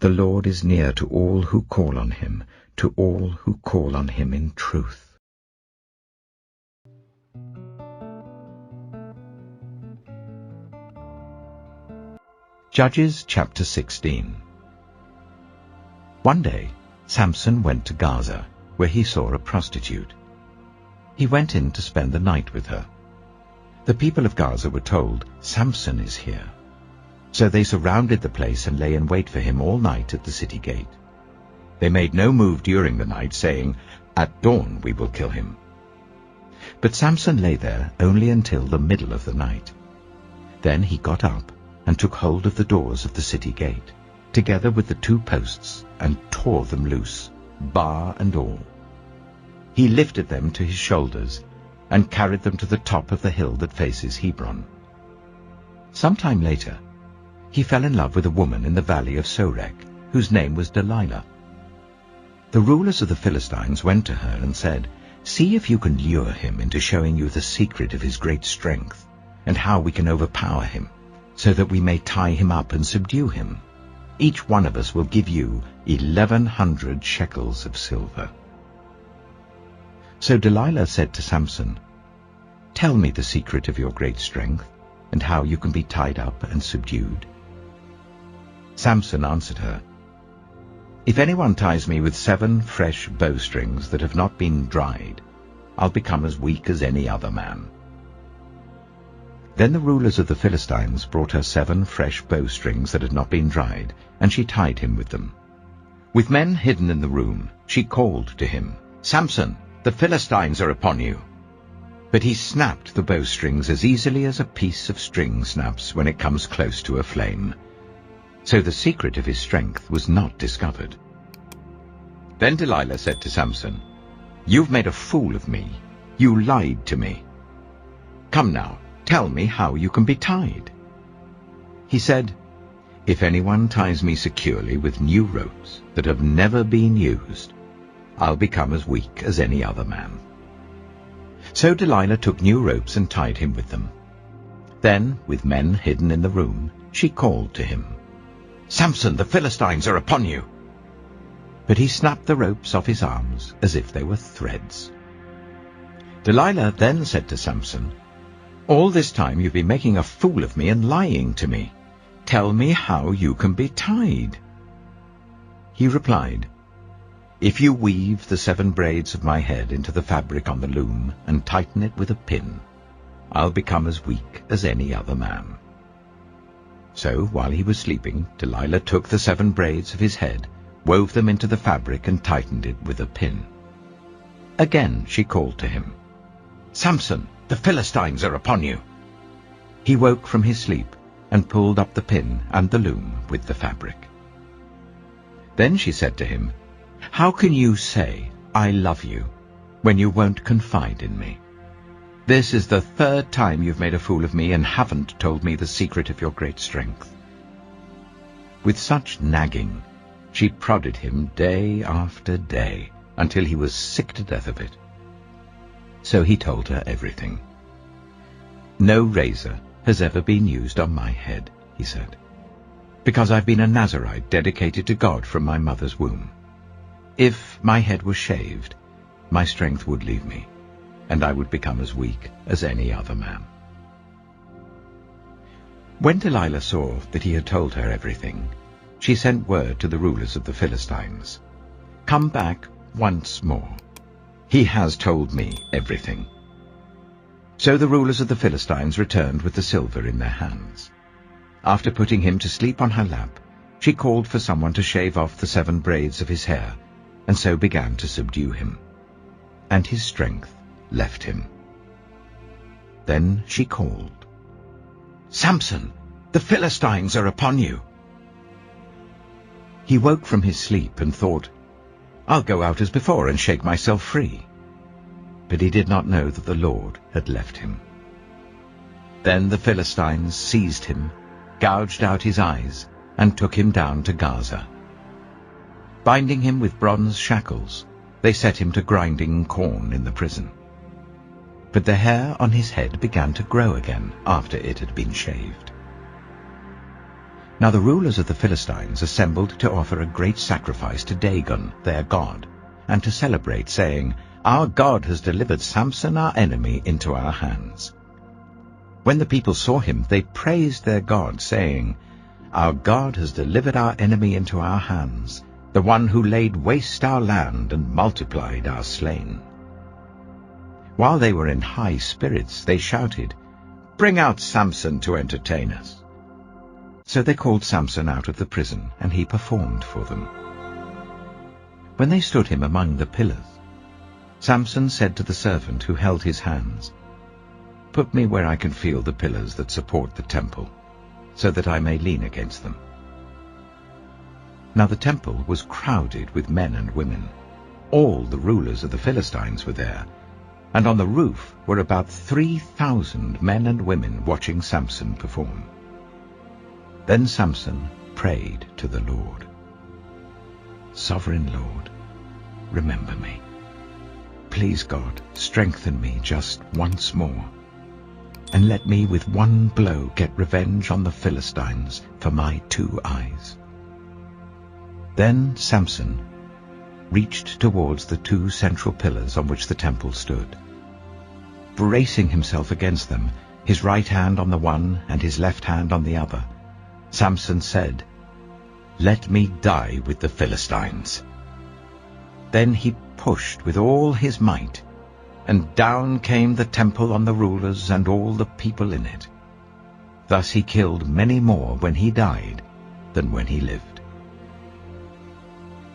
The Lord is near to all who call on him, to all who call on him in truth. Judges chapter 16. One day, Samson went to Gaza, where he saw a prostitute. He went in to spend the night with her. The people of Gaza were told, "Samson is here." So they surrounded the place and lay in wait for him all night at the city gate. They made no move during the night, saying, "At dawn we will kill him." But Samson lay there only until the middle of the night. Then he got up and took hold of the doors of the city gate, together with the 2 posts, and tore them loose, bar and all. He lifted them to his shoulders and carried them to the top of the hill that faces Hebron. Some time later, he fell in love with a woman in the valley of Sorek, whose name was Delilah. The rulers of the Philistines went to her and said, "See if you can lure him into showing you the secret of his great strength, and how we can overpower him, so that we may tie him up and subdue him. Each one of us will give you 1,100 shekels of silver." So Delilah said to Samson, "Tell me the secret of your great strength, and how you can be tied up and subdued." Samson answered her, "If anyone ties me with 7 fresh bowstrings that have not been dried, I'll become as weak as any other man." Then the rulers of the Philistines brought her 7 fresh bowstrings that had not been dried, and she tied him with them. With men hidden in the room, she called to him, "Samson, the Philistines are upon you." But he snapped the bowstrings as easily as a piece of string snaps when it comes close to a flame. So the secret of his strength was not discovered. Then Delilah said to Samson, "You've made a fool of me. You lied to me. Come now, tell me how you can be tied." He said, "If anyone ties me securely with new ropes that have never been used, I'll become as weak as any other man." So Delilah took new ropes and tied him with them. Then, with men hidden in the room, she called to him, "Samson, the Philistines are upon you." But he snapped the ropes off his arms as if they were threads. Delilah then said to Samson, "All this time you've been making a fool of me and lying to me. Tell me how you can be tied." He replied, "If you weave the 7 braids of my head into the fabric on the loom and tighten it with a pin, I'll become as weak as any other man." So while he was sleeping, Delilah took the 7 braids of his head, wove them into the fabric, and tightened it with a pin. Again she called to him, "Samson, the Philistines are upon you." He woke from his sleep and pulled up the pin and the loom with the fabric. Then she said to him, "How can you say, 'I love you,' when you won't confide in me? This is the 3rd time you've made a fool of me and haven't told me the secret of your great strength." With such nagging, she prodded him day after day until he was sick to death of it. So he told her everything. "No razor has ever been used on my head," he said, "because I've been a Nazirite dedicated to God from my mother's womb. If my head was shaved, my strength would leave me, and I would become as weak as any other man." When Delilah saw that he had told her everything, she sent word to the rulers of the Philistines, "Come back once more. He has told me everything." So the rulers of the Philistines returned with the silver in their hands. After putting him to sleep on her lap, she called for someone to shave off the 7 braids of his hair, and so began to subdue him. And his strength left him. Then she called, "Samson, the Philistines are upon you." He woke from his sleep and thought, "I'll go out as before and shake myself free." But he did not know that the Lord had left him. Then the Philistines seized him, gouged out his eyes, and took him down to Gaza. Binding him with bronze shackles, they set him to grinding corn in the prison. But the hair on his head began to grow again after it had been shaved. Now the rulers of the Philistines assembled to offer a great sacrifice to Dagon, their god, and to celebrate, saying, "Our God has delivered Samson our enemy into our hands." When the people saw him, they praised their God, saying, "Our God has delivered our enemy into our hands, the one who laid waste our land and multiplied our slain." While they were in high spirits, they shouted, "Bring out Samson to entertain us." So they called Samson out of the prison, and he performed for them. When they stood him among the pillars, Samson said to the servant who held his hands, "Put me where I can feel the pillars that support the temple, so that I may lean against them." Now the temple was crowded with men and women. All the rulers of the Philistines were there, and on the roof were about 3,000 men and women watching Samson perform. Then Samson prayed to the Lord, "Sovereign Lord, remember me. Please, God, strengthen me just once more, and let me with one blow get revenge on the Philistines for my 2 eyes." Then Samson reached towards the 2 central pillars on which the temple stood. Bracing himself against them, his right hand on the one and his left hand on the other, Samson said, "Let me die with the Philistines." Then he pushed with all his might, and down came the temple on the rulers and all the people in it. Thus he killed many more when he died than when he lived.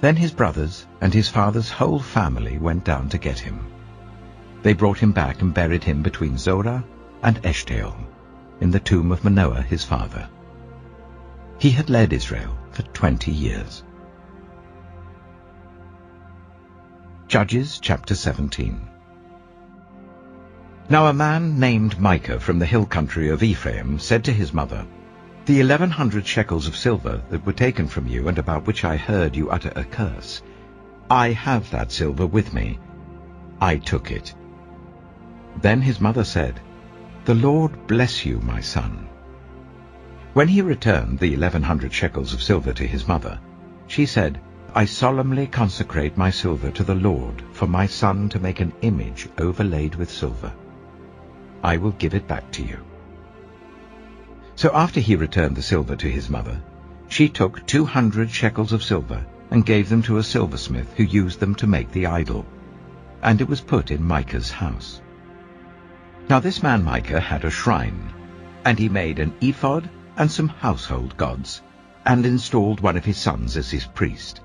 Then his brothers and his father's whole family went down to get him. They brought him back and buried him between Zorah and Eshtaol, in the tomb of Manoah his father. He had led Israel for 20 years. Judges chapter 17. Now a man named Micah from the hill country of Ephraim said to his mother, "The 1,100 shekels of silver that were taken from you and about which I heard you utter a curse, I have that silver with me. I took it." Then his mother said, "The Lord bless you, my son." When he returned the 1,100 shekels of silver to his mother, she said, "I solemnly consecrate my silver to the Lord for my son to make an image overlaid with silver. I will give it back to you." So after he returned the silver to his mother, she took 200 shekels of silver and gave them to a silversmith who used them to make the idol, and it was put in Micah's house. Now this man Micah had a shrine, and he made an ephod and some household gods, and installed one of his sons as his priest.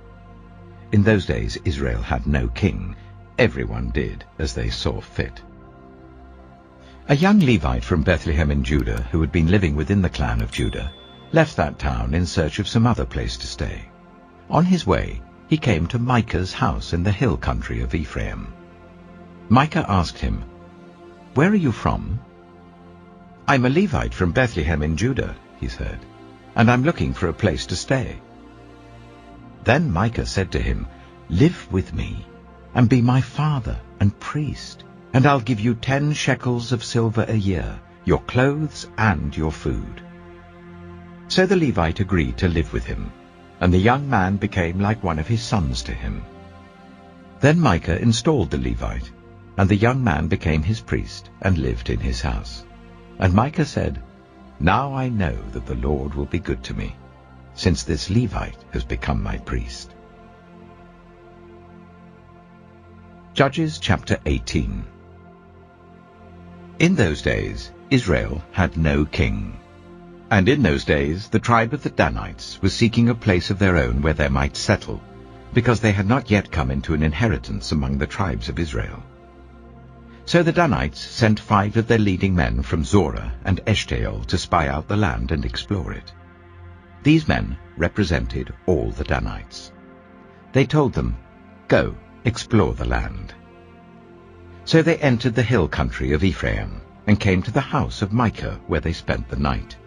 In those days Israel had no king. Everyone did as they saw fit. A young Levite from Bethlehem in Judah, who had been living within the clan of Judah, left that town in search of some other place to stay. On his way, he came to Micah's house in the hill country of Ephraim. Micah asked him, "Where are you from?" "I'm a Levite from Bethlehem in Judah," he said, "and I'm looking for a place to stay." Then Micah said to him, "Live with me, and be my father and priest, and I'll give you 10 shekels of silver a year, your clothes and your food." So the Levite agreed to live with him, and the young man became like one of his sons to him. Then Micah installed the Levite, and the young man became his priest and lived in his house. And Micah said, "Now I know that the Lord will be good to me, since this Levite has become my priest." Judges chapter 18. In those days Israel had no king. And in those days the tribe of the Danites was seeking a place of their own where they might settle, because they had not yet come into an inheritance among the tribes of Israel. So the Danites sent 5 of their leading men from Zorah and Eshtaol to spy out the land and explore it. These men represented all the Danites. They told them, "Go, explore the land." So they entered the hill country of Ephraim and came to the house of Micah, where they spent the night.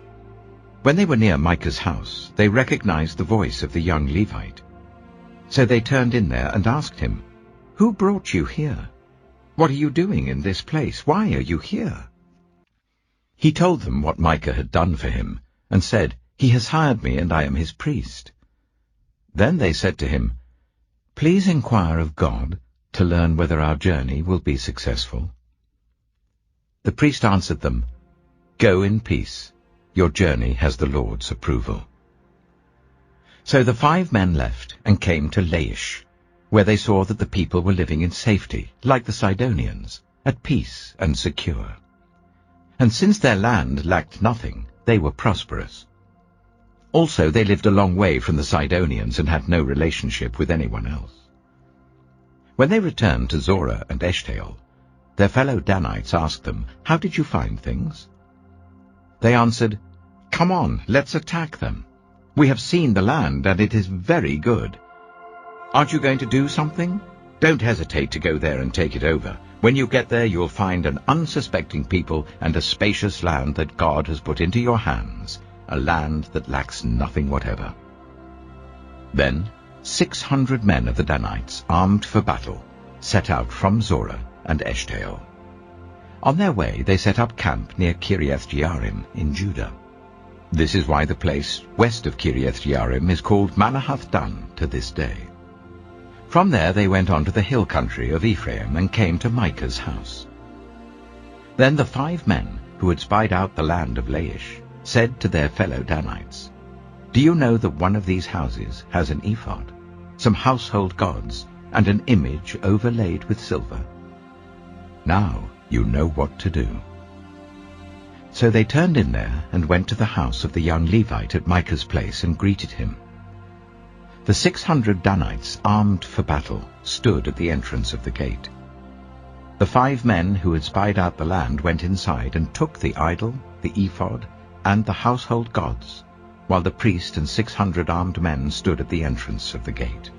When they were near Micah's house, they recognized the voice of the young Levite. So they turned in there and asked him, "Who brought you here? What are you doing in this place? Why are you here?" He told them what Micah had done for him, and said, He has hired me, and I am his priest." Then they said to him, "Please inquire of God to learn whether our journey will be successful." The priest answered them, "Go in peace. Your journey has the Lord's approval." So the 5 men left and came to Laish, where they saw that the people were living in safety, like the Sidonians, at peace and secure. And since their land lacked nothing, they were prosperous. Also they lived a long way from the Sidonians and had no relationship with anyone else. When they returned to Zorah and Eshtaol, their fellow Danites asked them, "How did you find things?" They answered, "Come on, let's attack them. We have seen the land, and it is very good. Aren't you going to do something? Don't hesitate to go there and take it over. When you get there, you'll find an unsuspecting people and a spacious land that God has put into your hands, a land that lacks nothing whatever." Then 600 men of the Danites, armed for battle, set out from Zorah and Eshtaol. On their way they set up camp near Kiriath-Jearim in Judah. This is why the place west of Kiriath-Jearim is called Manahath-Dan to this day. From there they went on to the hill country of Ephraim and came to Micah's house. Then the 5 men who had spied out the land of Laish said to their fellow Danites, "Do you know that one of these houses has an ephod, some household gods, and an image overlaid with silver? Now you know what to do." So they turned in there and went to the house of the young Levite at Micah's place and greeted him. The 600 Danites, armed for battle, stood at the entrance of the gate. The 5 men who had spied out the land went inside and took the idol, the ephod, and the household gods, while the priest and 600 armed men stood at the entrance of the gate.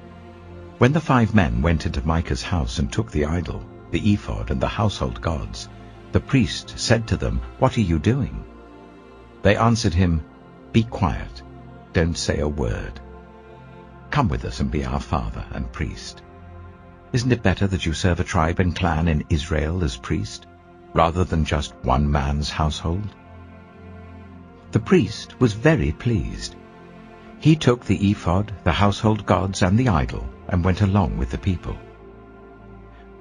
When the 5 men went into Micah's house and took the idol, the ephod, and the household gods, the priest said to them, "What are you doing?" They answered him, "Be quiet, don't say a word. Come with us and be our father and priest. Isn't it better that you serve a tribe and clan in Israel as priest, rather than just one man's household?" The priest was very pleased. He took the ephod, the household gods, and the idol, and went along with the people.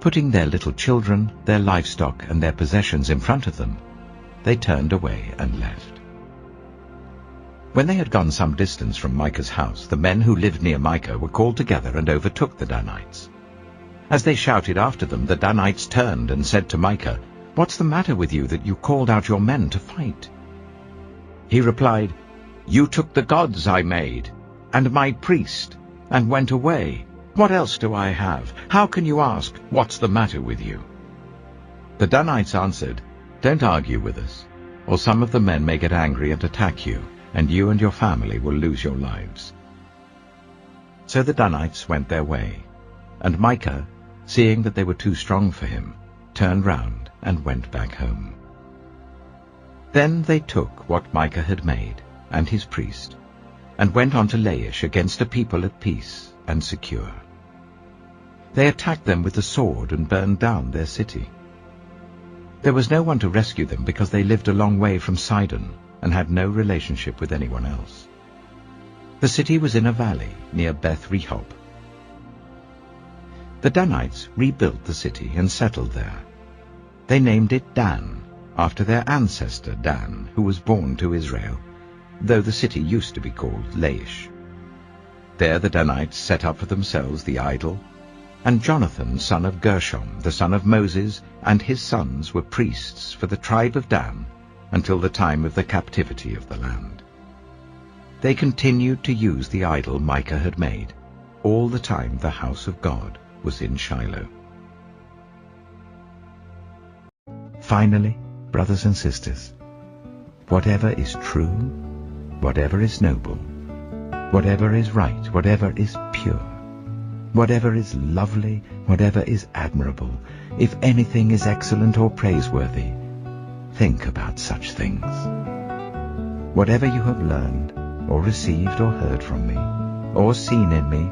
Putting their little children, their livestock, and their possessions in front of them, they turned away and left. When they had gone some distance from Micah's house, the men who lived near Micah were called together and overtook the Danites. As they shouted after them, the Danites turned and said to Micah, "What's the matter with you that you called out your men to fight?" He replied, "You took the gods I made, and my priest, and went away. What else do I have? How can you ask, 'What's the matter with you?'" The Danites answered, "Don't argue with us, or some of the men may get angry and attack you, and you and your family will lose your lives." So the Danites went their way, and Micah, seeing that they were too strong for him, turned round and went back home. Then they took what Micah had made, and his priest, and went on to Laish against a people at peace and secure. They attacked them with the sword and burned down their city. There was no one to rescue them because they lived a long way from Sidon and had no relationship with anyone else. The city was in a valley near Beth Rehob. The Danites rebuilt the city and settled there. They named it Dan, after their ancestor Dan, who was born to Israel, though the city used to be called Laish. There the Danites set up for themselves the idol, and Jonathan, son of Gershom, the son of Moses, and his sons were priests for the tribe of Dan until the time of the captivity of the land. They continued to use the idol Micah had made, all the time the house of God was in Shiloh. Finally, brothers and sisters, whatever is true, whatever is noble, whatever is right, whatever is pure, whatever is lovely, whatever is admirable, if anything is excellent or praiseworthy, think about such things. Whatever you have learned, or received or heard from me, or seen in me,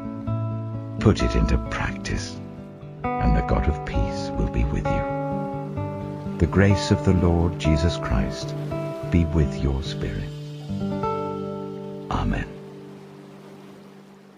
put it into practice, and the God of peace will be with you. The grace of the Lord Jesus Christ be with your spirit. Amen.